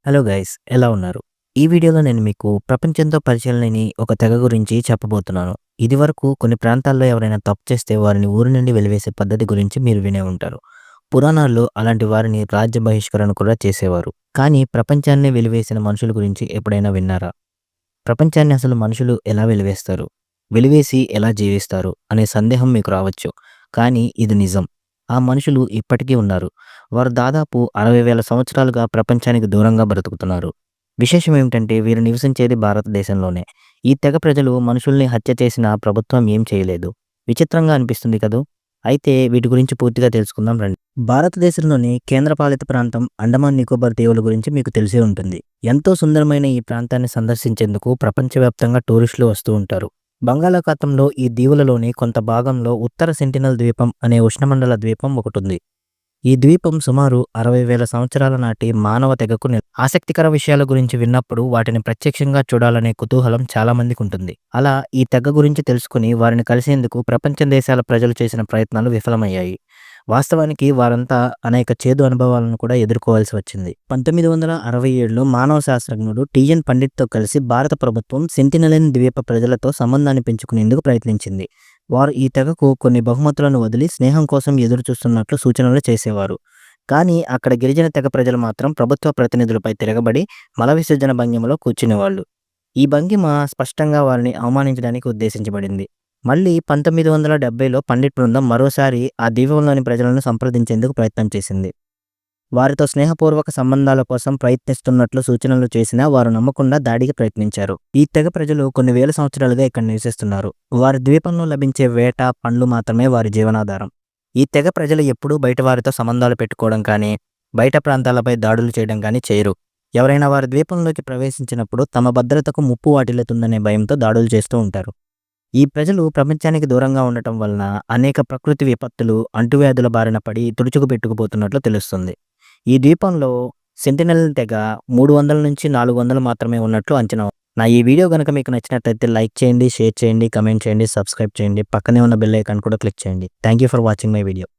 Hello guys, ఎలా ఉన్నారు? ఈ వీడియోలో నేను మీకు ప్రపంచంతో పరిచయం లేని ఒక తెగ గురించి చెప్పబోతున్నాను. ఇదివరకు కొన్ని ప్రాంతాల్లో ఎవరైనా తప్పు చేస్తే వారిని ఊరి నుండి వెలివేసే పద్ధతి గురించి మీరు వినే ఉంటారు. పురాణాల్లో అలాంటి వారిని రాజ్య బహిష్కరణ కూడా చేసేవారు. కానీ ప్రపంచాన్నే వెలివేసిన మనుషుల గురించి ఎప్పుడైనా విన్నారా? ప్రపంచాన్ని అసలు మనుషులు ఎలా వెలివేస్తారు? వెలివేసి ఎలా జీవిస్తారు అనే సందేహం మీకు రావచ్చు. కానీ ఇది నిజం. ఆ మనుషులు ఇప్పటికీ ఉన్నారు. వారు దాదాపు 60,000 సంవత్సరాలుగా ప్రపంచానికి దూరంగా బ్రతుకుతున్నారు. విశేషం ఏమిటంటే వీరు నివసించేది భారతదేశంలోనే. ఈ తెగ ప్రజలు మనుషుల్ని హత్య చేసినా ప్రభుత్వం ఏం చేయలేదు. విచిత్రంగా అనిపిస్తుంది కదూ! అయితే వీటి గురించి పూర్తిగా తెలుసుకుందాం రండి. భారతదేశంలోని కేంద్రపాలిత ప్రాంతం అండమాన్ నికోబార్ దీవుల గురించి మీకు తెలిసే ఉంటుంది. ఎంతో సుందరమైన ఈ ప్రాంతాన్ని సందర్శించేందుకు ప్రపంచవ్యాప్తంగా టూరిస్టులు వస్తూ ఉంటారు. బంగాళాఖాతంలో ఈ దీవులలోని కొంత భాగంలో ఉత్తర సెంటినల్ ద్వీపం అనే ఉష్ణమండల ద్వీపం ఒకటుంది. ఈ ద్వీపం సుమారు 60,000 సంవత్సరాల నాటి మానవ తెగకు ఆసక్తికర విషయాల గురించి విన్నప్పుడు వాటిని ప్రత్యక్షంగా చూడాలనే కుతూహలం చాలా మందికి ఉంటుంది. అలా ఈ తెగ గురించి తెలుసుకుని వారిని కలిసేందుకు ప్రపంచ దేశాల ప్రజలు చేసిన ప్రయత్నాలు విఫలమయ్యాయి. వాస్తవానికి వారంతా అనేక చేదు అనుభవాలను కూడా ఎదుర్కోవాల్సి వచ్చింది. 1967లో మానవ శాస్త్రజ్ఞుడు టీఎన్ పండిట్తో కలిసి భారత ప్రభుత్వం సెంటినెలిన్ ద్వీప ప్రజలతో సంబంధాన్ని పెంచుకునేందుకు ప్రయత్నించింది. వారు ఈ తెగకు కొన్ని బహుమతులను వదిలి స్నేహం కోసం ఎదురుచూస్తున్నట్లు సూచనలు చేసేవారు. కానీ అక్కడ గిరిజన తెగ ప్రజలు మాత్రం ప్రభుత్వ ప్రతినిధులపై తిరగబడి మల విసర్జన భంగిమలో కూర్చునేవాళ్ళు. ఈ భంగిమ స్పష్టంగా వారిని అవమానించడానికి ఉద్దేశించబడింది. మళ్ళీ 1970లో పండిట్ బృందం మరోసారి ఆ ద్వీపంలోని ప్రజలను సంప్రదించేందుకు ప్రయత్నం చేసింది. వారితో స్నేహపూర్వక సంబంధాల కోసం ప్రయత్నిస్తున్నట్లు సూచనలు చేసినా వారు నమ్మకుండా దాడికి ప్రయత్నించారు. ఈ తెగ ప్రజలు కొన్ని వేల సంవత్సరాలుగా ఇక్కడ నివసిస్తున్నారు. వారి ద్వీపంలో లభించే వేట, పండ్లు మాత్రమే వారి జీవనాధారం. ఈ తెగ ప్రజలు ఎప్పుడూ బయట వారితో సంబంధాలు పెట్టుకోవడం కానీ, బయట ప్రాంతాలపై దాడులు చేయడం కానీ చేయరు. ఎవరైనా వారి ద్వీపంలోకి ప్రవేశించినప్పుడు తమ భద్రతకు ముప్పు వాటిల్లుతుందనే భయంతో దాడులు చేస్తూ ఉంటారు. ఈ ప్రజలు ప్రపంచానికి దూరంగా ఉండటం వలన అనేక ప్రకృతి విపత్తులు, అంటువ్యాధుల బారిన పడి తుడుచుకు పెట్టుకుపోతున్నట్లు తెలుస్తుంది. ఈ ద్వీపంలో సెంటినెల్ తెగ 300 నుంచి 400 మాత్రమే ఉన్నట్లు అంచనా. నా ఈ వీడియో గనుక మీకు నచ్చినట్లయితే లైక్ చేయండి, షేర్ చేయండి, కమెంట్ చేయండి, సబ్స్క్రైబ్ చేయండి. పక్కనే ఉన్న బెల్ ఐకాన్ కూడా క్లిక్ చేయండి. Thank you for watching my video.